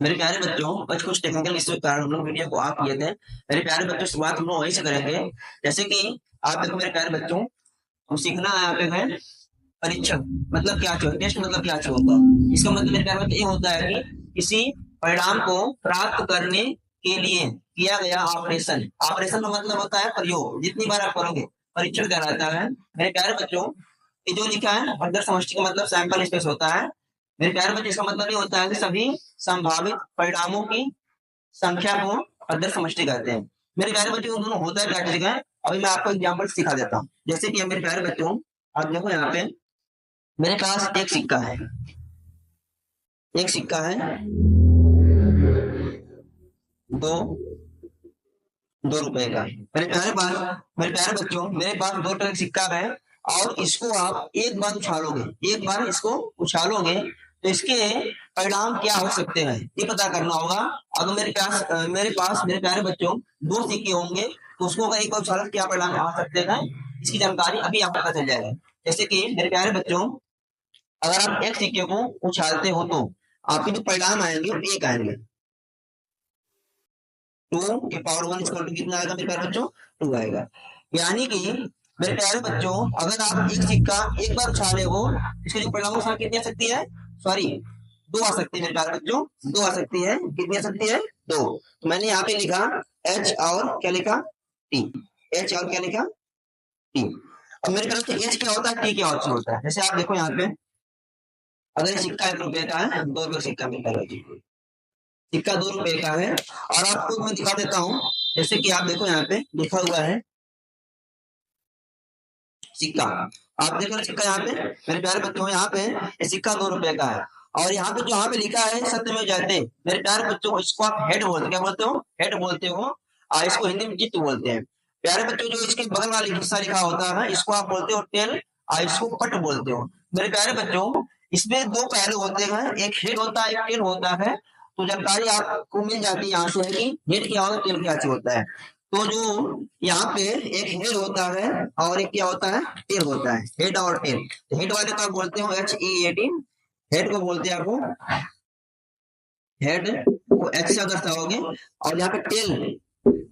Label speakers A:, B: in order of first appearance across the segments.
A: मेरे प्यारे बच्चों, बस कुछ टेक्निकल इश्यू के कारण हम लोग वीडियो को ऑफ किए थे। मेरे प्यारे बच्चों, शुरुआत हम लोग वहीं से करेंगे। जैसे कि आप देखो मेरे प्यारे बच्चों, हम सीखना यहाँ पे है परीक्षक मतलब क्या चाहिए, टेस्ट मतलब क्या चाहिए होता है। इसका मतलब मेरे प्यारे बच्चों ये होता है कि किसी परिणाम को प्राप्त करने के लिए किया गया ऑपरेशन। ऑपरेशन का मतलब होता है प्रयोग। जितनी बार आप करोगे परीक्षण कहलाता है। मेरे प्यारे बच्चों, ये जो लिखा है अदर समष्टि का मतलब सैंपल स्पेस होता है। मेरे प्यारे बच्चों, इसका मतलब ये होता है कि सभी संभावित परिणामों की संख्या को अदर समष्टि कहते हैं। मेरे प्यारे बच्चों, दोनों होता है क्या चीज का, अभी मैं आपको एग्जाम्पल सिखा देता हूँ। जैसे कि मेरे प्यारे बच्चों, आप देखो यहाँ पे मेरे पास एक सिक्का है। एक सिक्का है दो 2 रुपए का। मेरे प्यारे बच्चों, मेरे पास 2 रुपए का सिक्का है और इसको आप एक बार उछालोगे, एक बार इसको उछालोगे तो इसके परिणाम क्या हो सकते हैं ये पता करना होगा। अगर मेरे प्यारे बच्चों 2 सिक्के होंगे तो उसको अगर एक बार उछाला तो क्या परिणाम आ सकते हैं, इसकी जानकारी अभी आपको पता चल जाएगा। जैसे कि मेरे प्यारे बच्चों, अगर आप एक सिक्के को उछालते हो तो आपके जो परिणाम आएंगे वो एक आएंगे। 2 की पावर 1 इक्वल टू कितना आएगा मेरे प्यारे बच्चों? 2 आएगा। यानी कि मेरे प्यारे बच्चों, अगर आप एक सिक्का एक बार उछाले हो, इसके जो परिणाम संख्या कितनी आ सकती है? सॉरी, 2 आ सकती है मेरे प्यारे बच्चों, 2 आ सकती है। कितनी आ सकती है? 2। तो मैंने यहाँ पे लिखा एच और क्या लिखा? टी। एच और क्या लिखा? टी। अब मेरे प्यारे बच्चों, एच क्या होता है, टी क्या होता है? जैसे आप देखो यहाँ पे, अगर ये सिक्का 1 रुपए का है, 2 रुपए का सिक्का मेरे प्यारे बच्चों, सिक्का 2 रुपए का है और आपको मैं दिखा देता हूँ। जैसे कि आप देखो यहाँ पे लिखा हुआ है सिक्का। आप देखो सिक्का यहाँ पे मेरे प्यारे बच्चों, यहाँ पे ये सिक्का 2 रुपए का है और यहाँ पे जो यहाँ पे लिखा है सत्यमेव जयते। मेरे प्यारे बच्चों, इसको आप हेड बोलते, क्या बोलते हो? हेड बोलते हो और इसको हिंदी में चित्त बोलते हैं। प्यारे बच्चों, जो इसके बगल वाली हिस्सा लिखा होता है इसको आप बोलते हो टेल और इसको पट बोलते हो। मेरे प्यारे बच्चों, इसमें 2 पहलू होते हैं, एक हेड होता है, एक टेल होता है। तो जानकारी आपको मिल जाती है यहाँ से कि हेड क्या होता है, टेल क्या होता है। तो जो यहाँ पे एक हेड होता है और एक क्या होता है, टेल होता है। हेड और टेल, तो हेड वाले को आप बोलते हो HEAD, हेड को बोलते हैं आपको हेड को एच से अगर दर्शाओगे और यहाँ पे टेल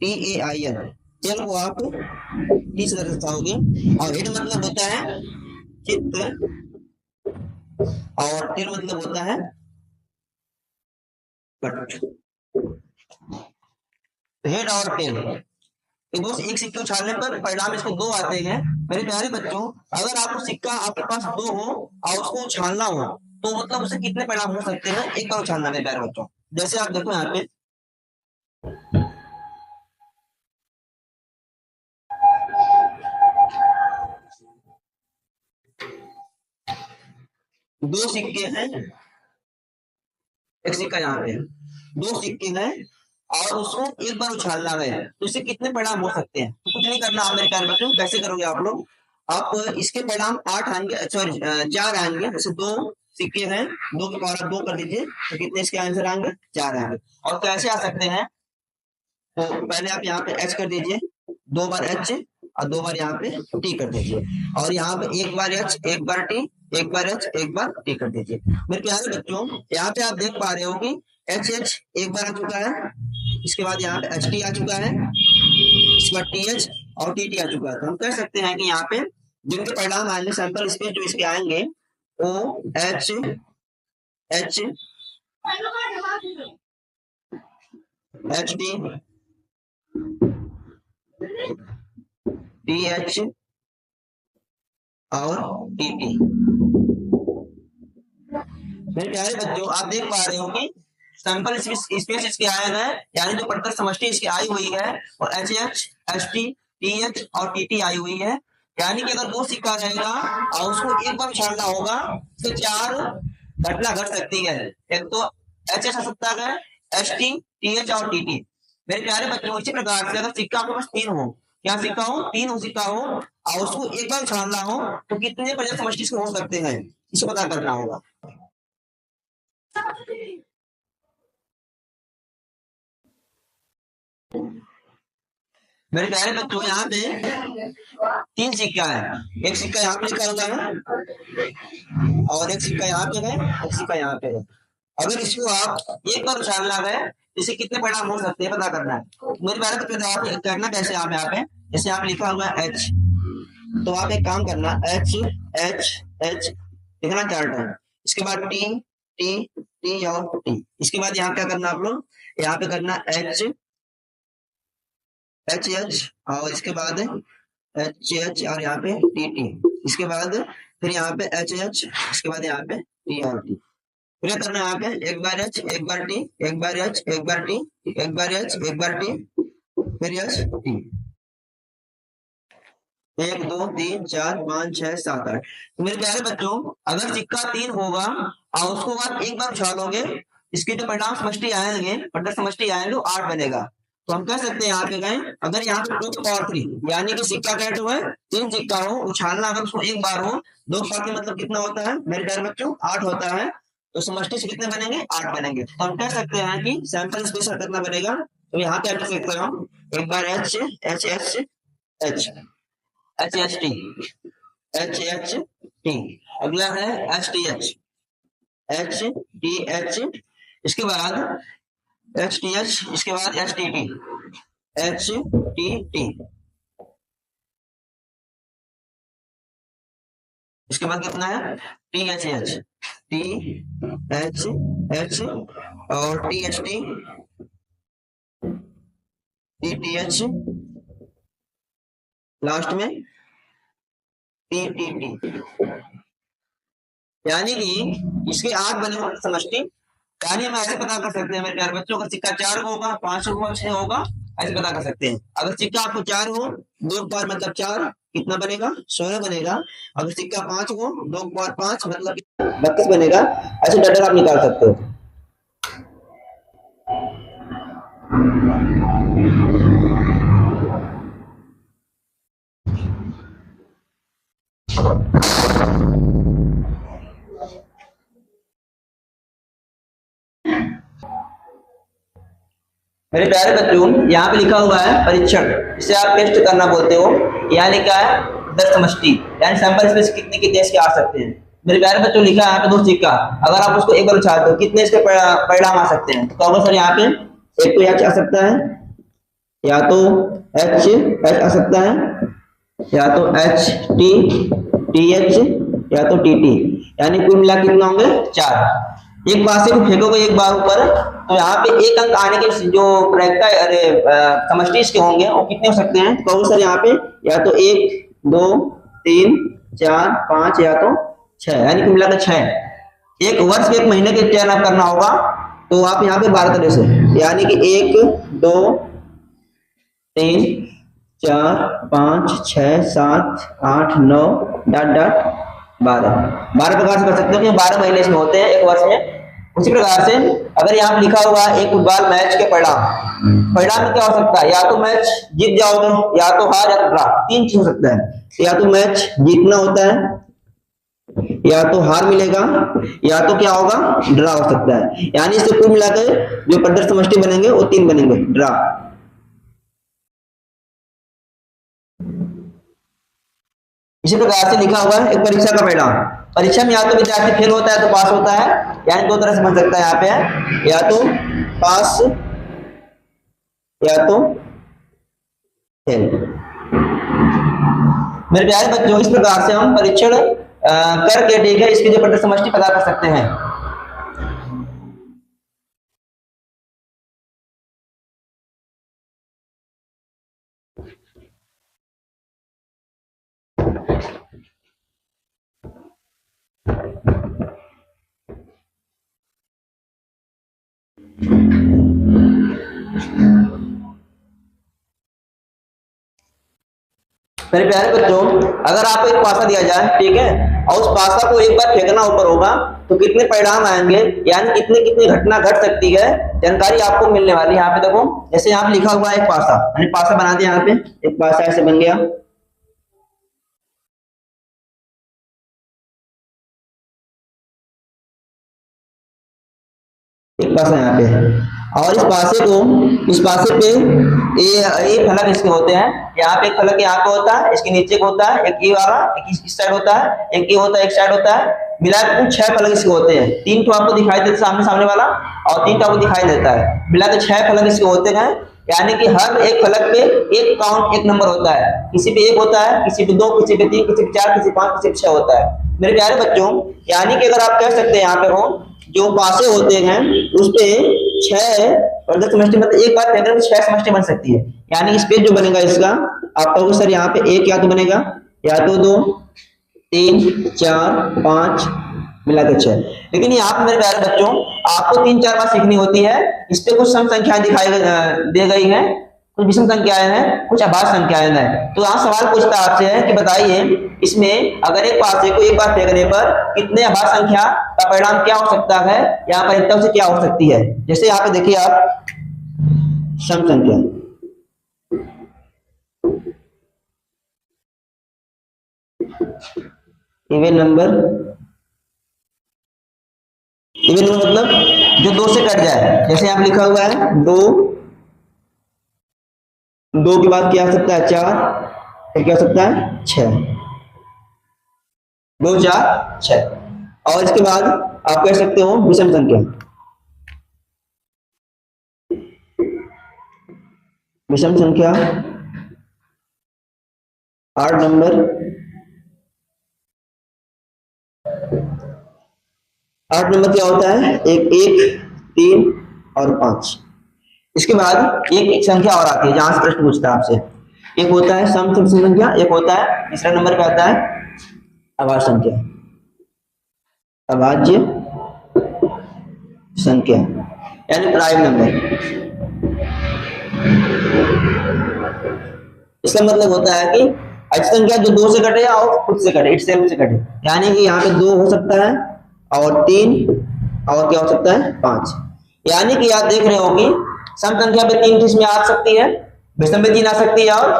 A: TAIL, टेल को आप टी से दर्शाओगे और हेड मतलब होता है चित्त और टेल मतलब होता है पट। हेड और टेल, बस एक सिक्के उछालने पर परिणाम इसको 2 आते हैं। मेरे प्यारे बच्चों, अगर आपको सिक्का आपके पास 2 हो और उसको उछालना हो तो मतलब उससे कितने परिणाम हो सकते हैं एक बार उछालना मेरे प्यारे बच्चों। जैसे आप देखो यहाँ पे 2 सिक्के हैं, एक सिक्का यहाँ पे है, 2 सिक्के हैं और उसको एक बार उछालना है तो इससे कितने परिणाम हो सकते हैं। तो कुछ नहीं करना आप मेरे प्यारे बच्चों, कैसे करोगे आप लोग? आप इसके परिणाम 8 आएंगे, सॉरी 4 आएंगे। जैसे 2 सिक्के हैं, 2 की पावर 2 कर दीजिए तो कितने इसके आंसर आएंगे? 4 आएंगे। और कैसे आ सकते हैं? तो पहले आप यहाँ पे एच कर दीजिए, 2 बार एच और 2 बार यहाँ पे टी कर दीजिए और यहाँ पे 1 बार एच, 1 बार टी, 1 बार एच, 1 बार टी कर दीजिए। मेरे प्यारे बच्चों, यहाँ पे आप देख पा रहे हो कि एच 1 बार आ चुका है, इसके बाद यहाँ पे एच टी आ चुका है, इसके बाद टी एच और टी टी आ चुका है। तो हम कह सकते हैं कि यहाँ पे जिनके परिणाम आएंगे सैंपल स्पेस जो इसके आएंगे O H H T TH और TT। मेरे प्यारे बच्चों, आप देख पा रहे हो कि सैंपल स्पेस इसके आए हैं, यानी जो पट्टर समष्टि इसकी आई हुई है और HH, HT, TH और TT आई हुई है। यानी कि अगर 2 सिक्का रहेगा और उसको एक बार उछालना होगा तो 4 घटना घट सकती है। एक तो HH आ सकता है, HT, TH और TT। मेरे प्यारे बच्चों, इसी प्रकार से अगर सिक्का आपके पास 3 हो, क्या सिक्का हो? 3 सिक्का हो और उसको एक बार उछालना हो तो कितने पर्याप्त समष्टि हो सकते हैं, इसे पता करना होगा। मेरे प्यारे बच्चों, यहाँ पे 3 सिक्का है, एक सिक्का यहाँ पे लिखा हुआ है और एक सिक्का यहाँ पे है, एक सिक्का यहाँ पे है। अगर इसको आप एक बार उछालना गए, इसे कितने परिणाम हो सकते हैं पता करना है। मेरे बारे में आप करना कैसे, आप यहाँ पे जैसे आप लिखा हुआ है एच, तो आप एक काम करना, एच एच एच लिखना 4 टाइम, इसके बाद टी टी टी और टी, इसके बाद यहाँ क्या करना आप लोग, यहाँ पे करना एच एच एच, और इसके बाद एच एच और यहाँ पे टी टी, इसके बाद फिर यहाँ पे एच एच, इसके बाद यहाँ पे टी और टी, फिर करना है यहाँ पे एक बार एच एक बार टी, एक बार एच एक बार टी, एक बार एच एक बार टी, फिर एच टी, 1 2 3 4 5 6 7 8। तो मेरे प्यारे बच्चों, अगर सिक्का 3 होगा और उसको आप एक बार उछालोगे, इसके जो परिणाम समष्टि आएंगे, पट्टर समष्टि आएंगे, वो 8 बनेगा। तो हम कह सकते हैं यहाँ पे गए, अगर यहाँ पे 2 पावर 3 यानी कि सिक्का कैट हुआ है, 3 सिक्का हो, उछालना अगर उसको एक बार हो, 2 पावर मतलब कितना होता है मेरे प्यारे बच्चों, 8 होता है। तो समष्टि से कितने बनेंगे, 8 बनेंगे। तो हम कह सकते हैं कि सैंपल स्पेस कितना बनेगा, तो यहाँ पे कर सकते हो एक बार H H H H H H T H H T, अगला है H T H T H, इसके बाद एच टी एच, इसके बाद H T T H T T, इसके बाद कितना है T H H T H H और T H T T T H, last में टी टी टी, यानी कि इसके 8 बने समष्टि। यानी हम ऐसे पता कर सकते हैं मेरे प्यारे बच्चों, अगर सिक्का 4 होगा, 5 होगा, 6 होगा, ऐसे पता कर सकते हैं। अगर सिक्का आपको 4 हो, 2 बार मतलब 4 कितना बनेगा, 16 बनेगा। अगर सिक्का 5 हो, 2 बार 5 मतलब 32 बनेगा। ऐसे डर आप निकाल सकते हो। मेरे प्यारे बच्चों, यहाँ पे लिखा हुआ है परीक्षण, इसे आप टेस्ट करना बोलते हो। यहाँ लिखा है दर समष्टि, यानी सैंपल स्पेस कितने कितने इसके आ सकते हैं। मेरे प्यारे बच्चों लिखा है यहाँ पे 2 सिक्का, अगर आप उसको एक बार उछालते हो कितने इसके परिणाम आ सकते हैं। तो होगा सर यहाँ पे एक तो एच आ सकता है, या तो एच एच आ सकता है, या तो एच टी टी एच, या तो टी टी, यानी कुल मिला कितना होंगे 4। एक बार से फेंकोगे एक बार ऊपर, तो यहाँ पे एक अंक आने के जो प्रैक्टा अरे समष्टि इसके होंगे वो कितने हो सकते हैं। तो सर यहाँ पे या तो 1 2 3 4 5 या तो 6, यानी कुल मिलाकर 6। एक वर्ष के एक महीने के चयन आप करना होगा, तो आप यहाँ पे 12 तरह से, यानी कि 1 2 3 4 5 6 7 8 9 डॉट डॉट 12 प्रकार से कर सकते हो कि 12 महीने इसमें होते हैं एक वर्ष में। उसी प्रकार से अगर यहाँ लिखा हुआ है एक फुटबॉल मैच के परिणाम, परिणाम में क्या हो सकता है, या तो मैच जीत जाओगे, या तो हार, या तो ड्रा, 3 चीज हो सकता है। या तो मैच जीतना होता है, या तो हार मिलेगा, या तो क्या होगा ड्रा हो सकता है। यानी इसे कुल मिलाकर जो पद्धति समष्टि बनेंगे वो 3 बनेंगे ड्रा। इसी प्रकार से लिखा हुआ है एक परीक्षा का परिणाम, परीक्षा में या तो विद्यार्थी फेल होता है तो पास होता है, यानी 2 तरह से बन सकता है यहाँ पे, या तो पास या तो फेल। मेरे प्यारे बच्चों, इस प्रकार से हम परीक्षण करके ठीक है इसकी जो पद्धति समष्टि पता कर सकते हैं। मेरे प्यारे बच्चों, अगर आपको एक पासा दिया जाए ठीक है, और उस पासा को एक बार फेंकना ऊपर होगा, तो कितने परिणाम आएंगे, यानी कितनी कितनी घटना घट सकती है, जानकारी आपको मिलने वाली है। यहाँ पे देखो, जैसे यहाँ पे लिखा हुआ है एक पासा, मैंने पासा बना दिया, यहाँ पे एक पासा ऐसे बन गया, एक पासा यहाँ पे है। और इस पासे पे ये फलक इसके होते हैं। यहाँ पे एक फलक यहाँ पे होता है, इसके नीचे को होता है एक ये वाला, एक इस साइड होता है, एक ये होता है, एक साइड होता है, मिलाकर कुल 6 फलक इसके होते हैं। 3 तो आपको दिखाई देता है सामने वाला और 3 तो आपको दिखाई देता है, मिलाकर 6 फलक इसके होते हैं। यानी कि हर एक फलक पे एक काउंट एक नंबर होता है, किसी पे 1 होता है, किसी पे 2, किसी पे 3, किसी पे 4, किसी पे 5, किसी पे 6 होता है। मेरे प्यारे बच्चों, यानी कि अगर आप कह सकते हैं यहाँ पे हो जो पासे होते हैं उस पे 6 और 10 समष्टि, मतलब एक बार फेंकने में 6 समष्टि बन सकती है। यानी स्पेस जो बनेगा इसका आप कहोगे सर यहाँ पे एक या तो बनेगा या तो 2, 3, 4, 5 मिला के 6। लेकिन यहाँ पे मेरे प्यारे बच्चों आपको 3-4 बार सीखनी होती है। इस पे कुछ सम संख्याएं दिखाई दे गई है, कुछ विषम संख्याएं हैं, कुछ अभाज्य संख्याएं हैं। तो यहाँ सवाल पूछता है आपसे है कि बताइए इसमें अगर एक पासे को एक बार फेंकने पर कितने अभाज्य संख्या का परिणाम क्या हो सकता है, यहाँ पर एकदम से क्या हो सकती है। जैसे यहाँ पे देखिए आप सम संख्या, इवन नंबर, इवन नंबर मतलब जो 2 से कट जाए। जैसे यहाँ लिखा हुआ है 2 के बाद क्या आ सकता है 4, फिर क्या हो सकता है 6, 2, 4, 6। और इसके बाद आप कह सकते हो विषम संख्या, विषम संख्या 8 नंबर, 8 नंबर क्या होता है 1, 3 और 5। इसके बाद एक संख्या और आती है जहां से प्रश्न पूछता है आपसे, एक होता है सम संख्या, एक होता है तीसरा नंबर पे आता है अभाज्य संख्या, अभाज्य संख्या यानी प्राइम नंबर। इसका मतलब होता है कि अच्छी संख्या जो 2 से कटे और खुद से कटे, इट सेल्फ से कटे। यानी कि यहाँ पे 2 हो सकता है और 3 और क्या हो सकता है 5। यानी कि आप देख रहे हो कि सम संख्या पे 3 इसमें आ सकती है, विषम पे 3 आ सकती है और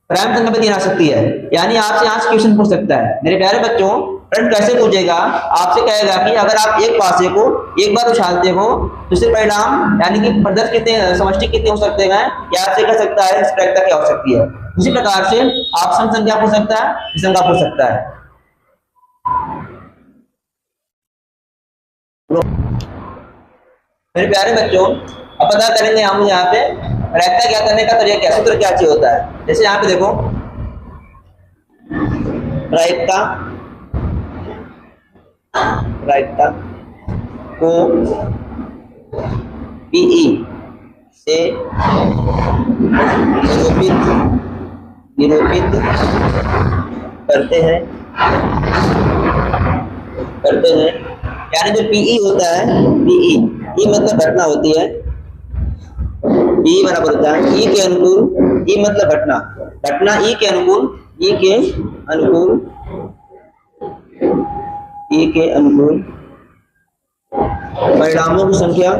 A: प्राइम संख्या पे 3 आ सकती है। यानी आपसे यहाँ से क्वेश्चन पूछ सकता है। मेरे प्यारे बच्चों प्रश्न कैसे पूछेगा, आपसे कहेगा कि अगर आप एक पासे को एक बार उछालते हो तो इससे परिणाम यानी कि प्रदर्श कितने समष्टि कितने हो सकते हैं, या आपसे कह सकता है प्रायिकता क्या हो सकती है। उसी प्रकार से आप सम संख्या पूछ सकता है, विषम का पूछ सकता है। मेरे प्यारे बच्चों अब पता करेंगे हम यहाँ पे प्रायिकता क्या करने का तरीका क्या, सूत्र क्या चाहिए होता है। जैसे यहाँ पे देखो प्रायिकता को पीई से निरूपित करते हैं यानी जो पीई होता है, पीई ई मतलब घटना होती है, ई बराबर होता है ई के अनुकूल, ई मतलब घटना, घटना ई के अनुकूल, ई के अनुकूल, ई के अनुकूल परिणामों की संख्या,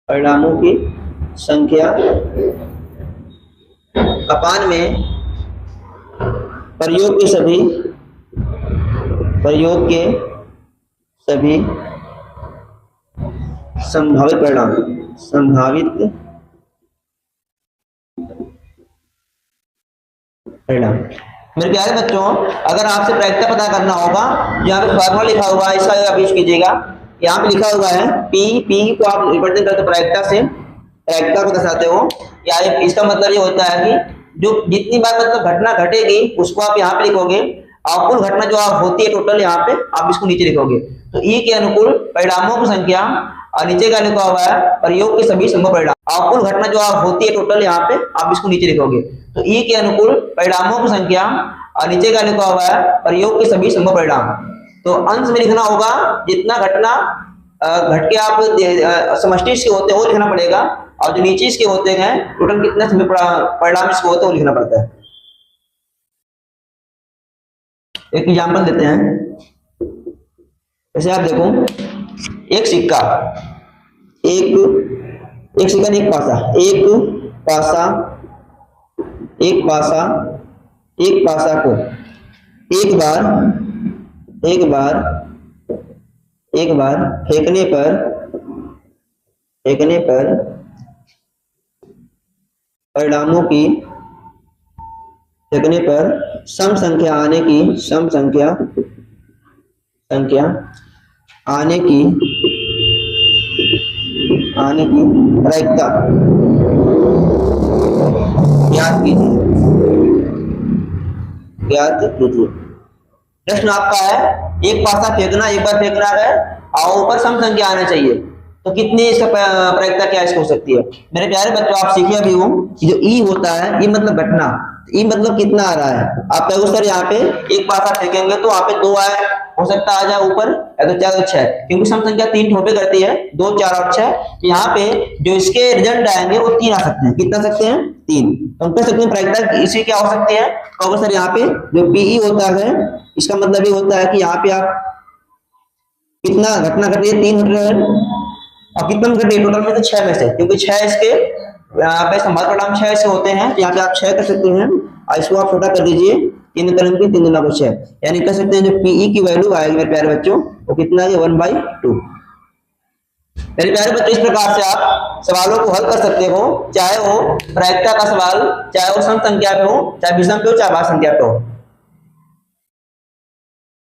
A: परिणामों की संख्या अपान में प्रयोग के सभी संभावित परिणाम, संभावित परिणाम। मेरे प्यारे बच्चों अगर आपसे प्रायिकता पता करना होगा, यहाँ पे फॉर्मूला लिखा हुआ है, इसका आप यूज कीजिएगा। यहाँ पे लिखा हुआ है पी को आप रिप्रेजेंट करते प्रायिकता से, प्रायिकता को दर्शाते हो। या इसका मतलब ये होता है कि जो जितनी बार मतलब घटना घटेगी उसको आप यहाँ पे लिखोगे, और कुल घटना जो आप होती है टोटल यहाँ पे आप इसको नीचे लिखोगे। तो ई के अनुकूल परिणामों की संख्या और नीचे का लिखा हुआ है प्रयोग के सभी संभव परिणाम, और कुल घटना जो आप होती है टोटल यहाँ पे आप इसको नीचे लिखोगे। तो ई के अनुकूल परिणामों की संख्या और नीचे का लिखा हुआ है प्रयोग के सभी संभव परिणाम। तो अंश में लिखना होगा जितना घटना घट के आप समष्टि इसके होते हैं वो लिखना पड़ेगा, और जो नीचे इसके होते हैं टोटल कितना परिणाम इसके होते हैं वो लिखना पड़ता है। एक एग्जाम्पल देते हैं, जैसे आप देखो एक सिक्का, एक सिक्का एक पासा, एक पासा को एक बार फेंकने पर फेंकने पर परिणामों की फेंकने पर सम संख्या आने की प्रायिकता ज्ञात कीजिए। प्रश्न आपका है, एक पासा फेंकना, एक बार फेंकना है और ऊपर सम संख्या आना चाहिए, तो कितनी इसका प्रायिकता क्या इसको हो सकती है। मेरे प्यारे बच्चों, आप सीखे अभी हो कि जो ई होता है, ई मतलब घटना, ई मतलब कितना आ रहा है। आप कहोगे सर यहाँ पे एक पासा फेंकेंगे तो वहां पे 2 आए, हो सकता आ जाए ऊपर, या तो 4 और 6, क्योंकि सम संख्या 3 ठोपे करती है, 2 4 और 6। तो यहाँ पे जो इसके रिजल्ट आएंगे वो 3 आ सकते हैं। कितना सकते हैं? 3। तो हम कह सकते हैं प्रायिकता इसी क्या हो सकती है। कहोगे सर यहाँ पे जो पीई होता है, इसका मतलब ये होता है कि यहाँ पे आप कितना घटना घट रही है, 3 घट रहा है, और कितना घट रही है टोटल में से 6 में से, क्योंकि 6 इसके यहाँ पे संभावित परिणाम 6 ऐसे होते हैं, तो यहाँ पे आप 6 कर सकते हैं, और इसको आप छोटा कर दीजिए, 3 करेंगे 3 गुना 6, यानी कह सकते हैं जो पीई की वैल्यू आएगी मेरे प्यारे बच्चों, वो कितना है 1/2। मेरे प्यारे बच्चों, इस प्रकार से आप सवालों को हल कर सकते हो, चाहे वो प्रायिकता का सवाल, चाहे वो सम संख्या पे हो, चाहे विषम पे हो, चाहे भाग संख्या पे हो।